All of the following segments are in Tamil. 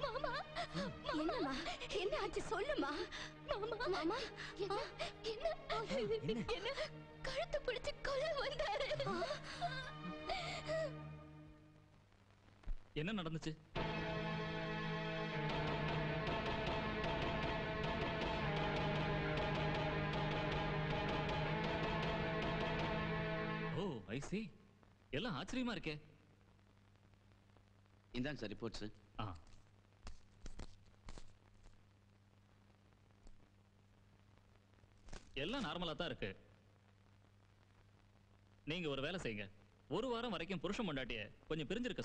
மாமா என்னம்மா என்ன ஆச்சு சொல்லுமா மாமா மாமா என்ன கழுத்து பிடிச்சு கொல்ல வந்தாரு என்ன நடந்துச்சு ஓ ஐ see எல்லாம் ஆச்சரியமா இருக்கே இந்தாங்க சார் ரிப்போர்ட்ஸ் எல்லாம் நார்மலா தான் இருக்கு நீங்க ஒரு வேலை செய்யுங்க ஒரு வாரம் வரைக்கும் புருஷன் பொண்டாட்டிய கொஞ்சம் பிரிஞ்சிருக்க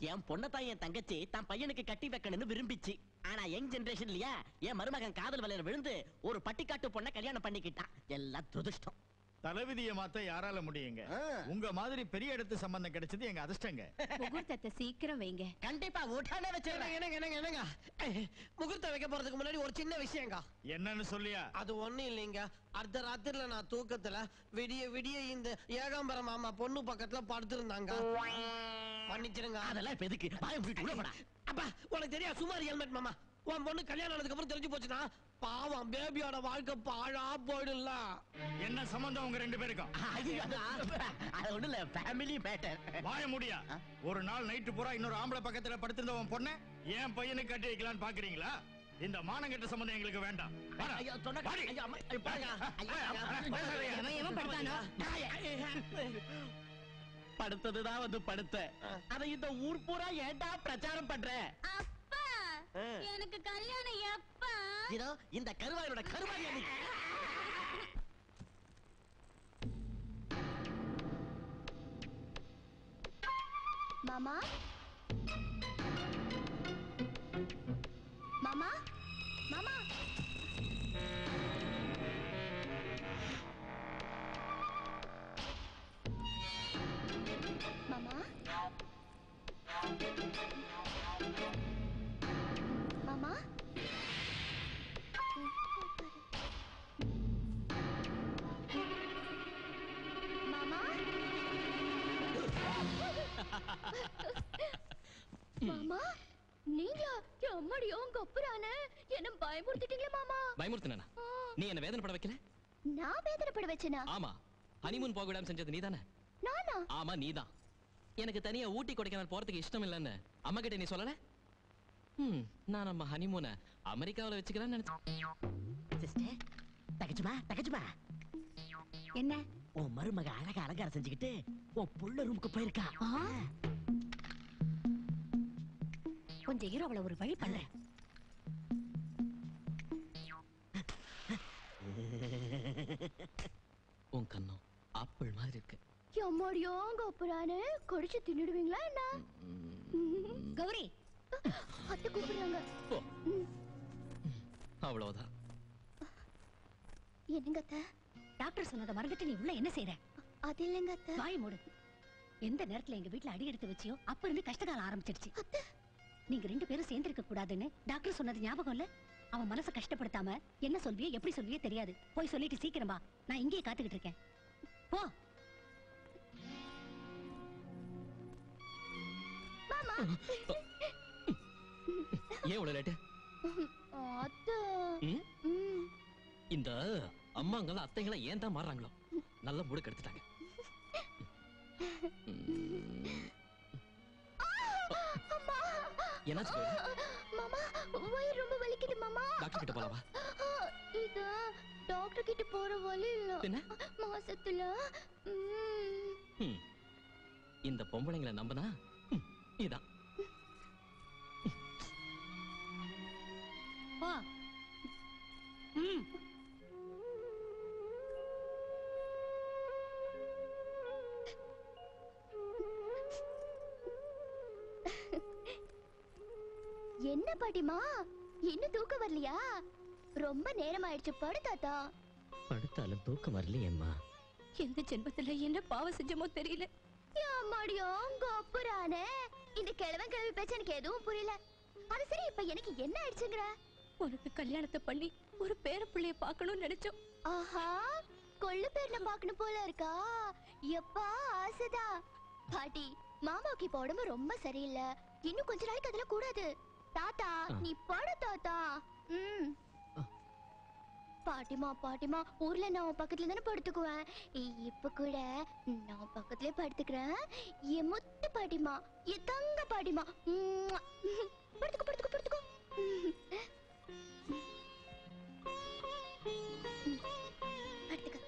என் பொண்ணத்தான் என் தங்கச்சி தான் பையனுக்கு கட்டி வைக்கணும்னு விரும்பிச்சு ஆனா யங் ஜெனரேஷன் இல்லையா என் மருமகன் காதல் வலையில விழுந்து ஒரு பட்டிக்காட்டு பொண்ணை கல்யாணம் பண்ணிக்கிட்டான் எல்லாம் துதிஷ்டம் தலைவிதியை மாத்த யாரால முடியுங்க உங்க மாதிரி பெரிய இடத்து சம்பந்தம் கிடைச்சது எங்க அதிர்ஷ்டங்க முகூர்த்தத்தை சீக்கிரம் வைங்க கண்டிப்பா உடனே வச்சிருங்க என்னங்க முகூர்த்தம் வைக்க போறதுக்கு முன்னாடி ஒரு சின்ன விஷயங்க என்னன்னு சொல்லியா அது ஒண்ணும் இல்லைங்க அர்த்த ராத்திரில நான் தூக்கத்துல விடிய விடிய இந்த ஏகாம்பர மாமா பொண்ணு பக்கத்துல படுத்திருந்தாங்க மன்னிச்சிருங்க அதெல்லாம் இப்ப எதுக்கு பாயம் போயிட்டு உள்ள போடா அப்பா உனக்கு தெரியாது சுமார் ஹெல்மெட் மாமா உன் பொண்ணு கல்யாணம் ஆனதுக்கு அப்புறம் தெரிஞ்சு போச்சுன்னா பாவம் பேபியோட வாழ்க்கை பாழா போயிடும்ல என்ன சம்பந்தம் உங்க ரெண்டு பேருக்கும் அது ஒண்ணு இல்ல ஃபேமிலி மேட்டர் வாய முடியா ஒரு நாள் நைட்டு பூரா இன்னொரு ஆம்பளை பக்கத்துல படுத்திருந்த உன் பொண்ணு என் பையனுக்கு கட்டி வைக்கலான்னு பாக்குறீங்களா இந்த மானங்கெட்ட சம்பந்தம் எங்களுக்கு வேண்டாம் படுத்ததுதான் வந்து படுத்த அதை இந்த ஊர் பூரா ஏண்டா பிரச்சாரம் பண்ற எனக்கு கல்யாணம் எப்ப இதோ இந்த கருவாயோட கருவாய் மாமா மாமா மாமா மாமா மாமா மாமா மாமா நீங்களா அம்மாடி உங்க அப்புறானே என்ன பயமுறுத்திட்டீங்களே மாமா பயமுறுத்தினா நீ என்ன வேதனை பட வைக்கல நான் வேதனை பட வச்சேனா ஆமா ஹனிமூன் போக விடாம செஞ்சது நீதானே நானா ஆமா நீதான் எனக்கு தனியா ஊட்டி கொடைக்கானல் போறதுக்கு இஷ்டம் இல்லன்னு அம்மா கிட்ட நீ சொல்லல நான் நம்ம ஹனிமூனை அமெரிக்காவுல வச்சுக்கலாம்னு நினைச்சேன் சிஸ்டர் தகச்சுமா என்ன உன் மருமக அழகா அலங்காரம் செஞ்சுக்கிட்டு உன் புள்ள ரூமுக்கு போயிருக்கா கொஞ்சம் இரு அவளை ஒரு வழி பண்றேன் உன் கண்ணம் ஆப்பிள் மாதிரி இருக்கு அம்மாடியோ அங்க அப்புறானே கடிச்சு தின்னுடுவீங்களா என்ன கௌரி அத்தை கூப்பிடுறாங்க அவ்வளவுதான் என்னங்க அத்தை டாக்டர் சொன்னதை மறந்துட்டு நீ உள்ள என்ன செய்யற அது இல்லைங்க அத்தை வாய் மூடு எந்த நேரத்துல எங்க வீட்டுல அடி எடுத்து வச்சியோ அப்ப இருந்து கஷ்டகாலம் ஆரம்பிச்சிடுச்சு நீங்க ரெண்டு பேரும் சேர்ந்திருக்க கூடாதுன்னு டாக்டர் சொன்னது ஞாபகம் இல்ல அவன் மனசை கஷ்டப்படுத்தாம என்ன சொல்வியே எப்படி சொல்வியே தெரியாது போய் சொல்லிட்டு சீக்கிரம் வா நான் இங்கேயே காத்துக்கிட்டு இருக்கேன் போ மாமா ஏன் இவ்வளவு லேட்டு அத்தை இந்த அம்மாங்கள அத்தைங்கள ஏன் தான் மாறுறாங்களோ நல்ல முடுக்கு எடுத்துட்டாங்க என்னாச்சு மாமா வயிறு ரொம்ப வலிக்குது மாமா டாக்டர் கிட்ட போலாமா இது டாக்டர் கிட்ட போற வழி இல்ல மாசத்துல இந்த பொம்பளைங்களை நம்பினா இதான் என்ன பாட்டிமா இன்னும் தூக்கம் வரலையா ரொம்ப நேரம் ஆயிடுச்சு படுத்தாத்தா படுத்தாலும் தூக்கம் வரலையேம்மா எந்த ஜென்மத்துல என்ன பாவம் செஞ்சமோ தெரியல அம்மாடியோ கோப்புரானே இந்த கிழவன் கிழவி பேச்சு எனக்கு எதுவும் புரியல அது சரி இப்ப எனக்கு என்ன ஆயிடுச்சுங்கிற உனக்கு கல்யாணத்தை பண்ணி ஒரு பேர பிள்ளைய பார்க்கணும்னு நினைச்சோம் ஆஹா கொள்ளு பேர்ல பாக்கணும் போல இருக்கா? எப்பா ஆசைதா. பாட்டி, மாமாவுக்கு இப்ப உடம்பு ரொம்ப சரியில்லை. இன்னும் கொஞ்ச நாளைக்கு அதெல்லாம் கூடாது. தாத்தா, நீ படு தாத்தா. பாட்டிமா பாட்டிமா, ஊர்ல நான் உன் பக்கத்துல தானே படுத்துக்குவேன். இப்ப கூட நான் பக்கத்துலயே படுத்துக்கிறேன். என் முத்து பாட்டிமா, என் தங்க பாட்டிமா. படுத்துக்கோ படுத்துக்கோ படுத்துக்கோ. படுத்துக்க.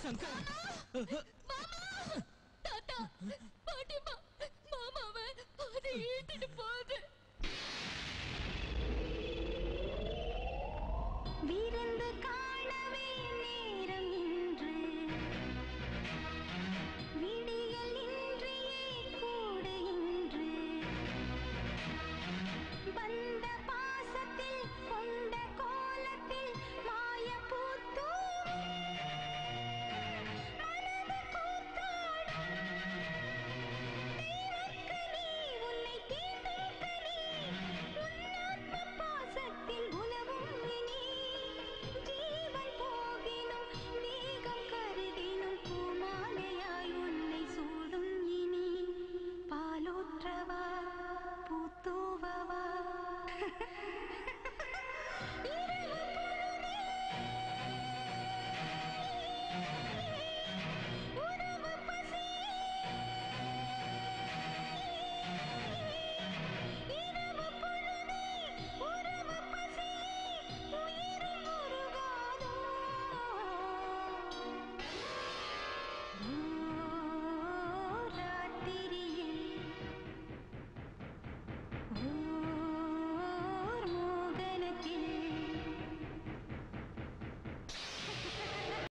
சங்கர் தாத்தா, பாட்டிமா